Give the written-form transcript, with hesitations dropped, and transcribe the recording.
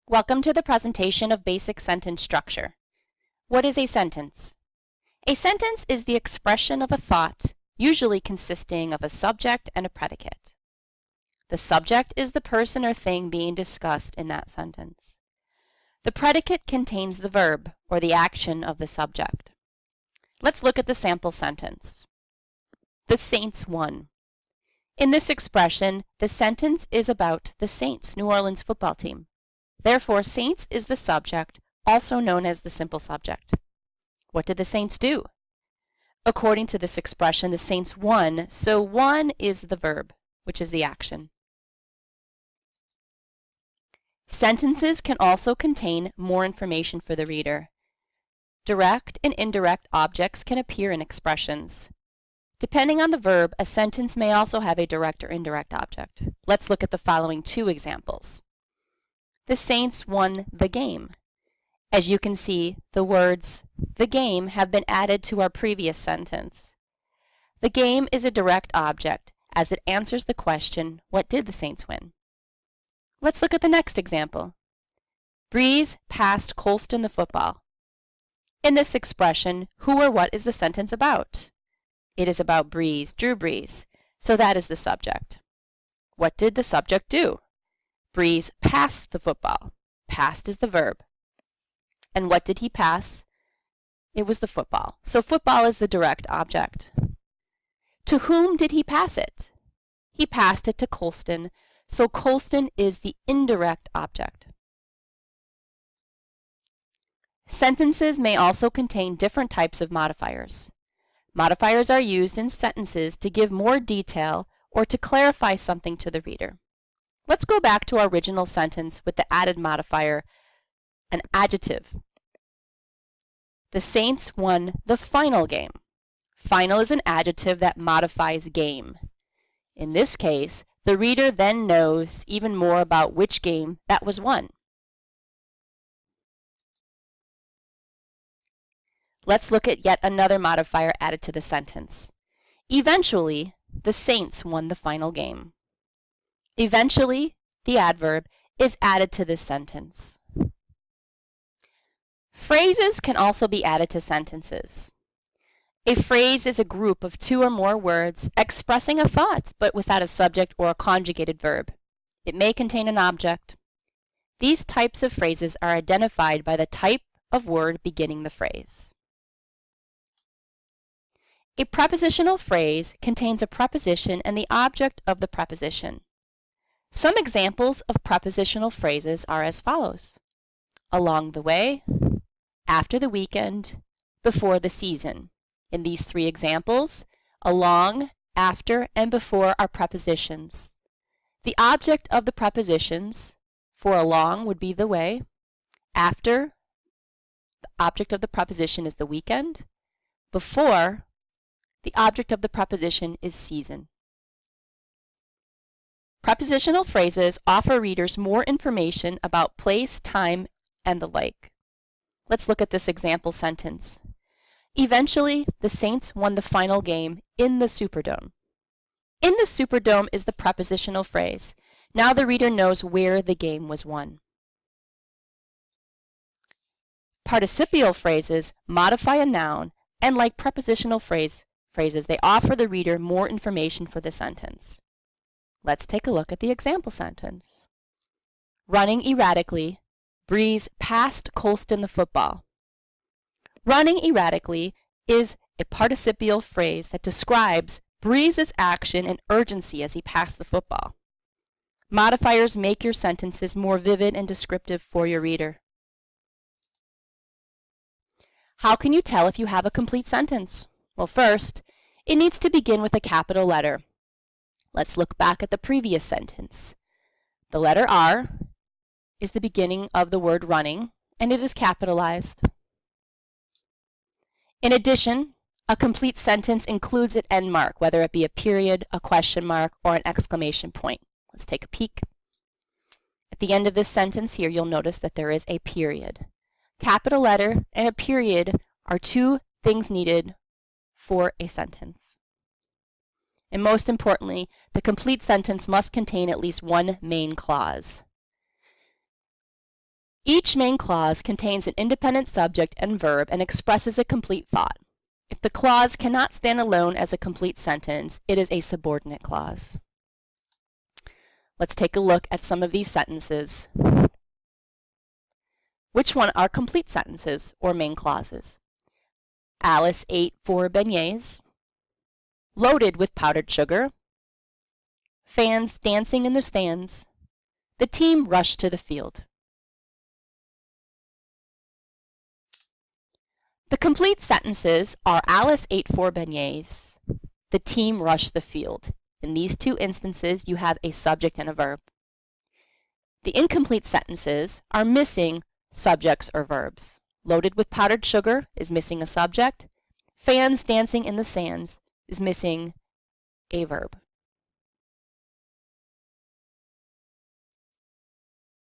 Welcome to the presentation of basic sentence structure. What is a sentence? A sentence is the expression of a thought, usually consisting of a subject and a predicate. The subject is the person or thing being discussed in that sentence. The predicate contains the verb, or the action of the subject. Let's look at the sample sentence. The Saints won. In this expression, the sentence is about the Saints, New Orleans football team. Therefore, Saints is the subject, also known as the simple subject. What did the Saints do? According to this expression, the Saints won, so won is the verb, which is the action. Sentences can also contain more information for the reader. Direct and indirect objects can appear in expressions. Depending on the verb, a sentence may also have a direct or indirect object. Let's look at the following two examples. The Saints won the game. As you can see, the words the game have been added to our previous sentence. The game is a direct object, as it answers the question, what did the Saints win? Let's look at the next example. Brees passed Coltson the football. In this expression, who or what is the sentence about? It is about Brees, Drew Brees, so that is the subject. What did the subject do? Brees passed the football. Passed is the verb. And what did he pass? It was the football. So football is the direct object. To whom did he pass it? He passed it to Coltson, so Coltson is the indirect object. Sentences may also contain different types of modifiers. Modifiers are used in sentences to give more detail or to clarify something to the reader. Let's go back to our original sentence with the added modifier, an adjective. The Saints won the final game. Final is an adjective that modifies game. In this case, the reader then knows even more about which game that was won. Let's look at yet another modifier added to the sentence. Eventually, the Saints won the final game. Eventually, the adverb, is added to this sentence. Phrases can also be added to sentences. A phrase is a group of two or more words expressing a thought, but without a subject or a conjugated verb. It may contain an object. These types of phrases are identified by the type of word beginning the phrase. A prepositional phrase contains a preposition and the object of the preposition. Some examples of prepositional phrases are as follows. Along the way, after the weekend, before the season. In these three examples, along, after, and before are prepositions. The object of the prepositions for along would be the way. After, the object of the preposition is the weekend. Before, the object of the preposition is season. Prepositional phrases offer readers more information about place, time, and the like. Let's look at this example sentence. Eventually, the Saints won the final game in the Superdome. In the Superdome is the prepositional phrase. Now the reader knows where the game was won. Participial phrases modify a noun, and like prepositional phrases, they offer the reader more information for the sentence. Let's take a look at the example sentence. Running erratically, Brees passed Coltson the football. Running erratically is a participial phrase that describes Brees' action and urgency as he passed the football. Modifiers make your sentences more vivid and descriptive for your reader. How can you tell if you have a complete sentence? Well, first, it needs to begin with a capital letter. Let's look back at the previous sentence. The letter R is the beginning of the word running, and it is capitalized. In addition, a complete sentence includes an end mark, whether it be a period, a question mark, or an exclamation point. Let's take a peek. At the end of this sentence here, you'll notice that there is a period. Capital letter and a period are two things needed for a sentence. And most importantly, the complete sentence must contain at least one main clause. Each main clause contains an independent subject and verb and expresses a complete thought. If the clause cannot stand alone as a complete sentence, it is a subordinate clause. Let's take a look at some of these sentences. Which one are complete sentences or main clauses? Alice ate 4 beignets. Loaded with powdered sugar. Fans dancing in the stands. The team rushed to the field. The complete sentences are Alice ate 4 beignets. The team rushed the field. In these two instances, you have a subject and a verb. The incomplete sentences are missing subjects or verbs. Loaded with powdered sugar is missing a subject. Fans dancing in the sands is missing a verb.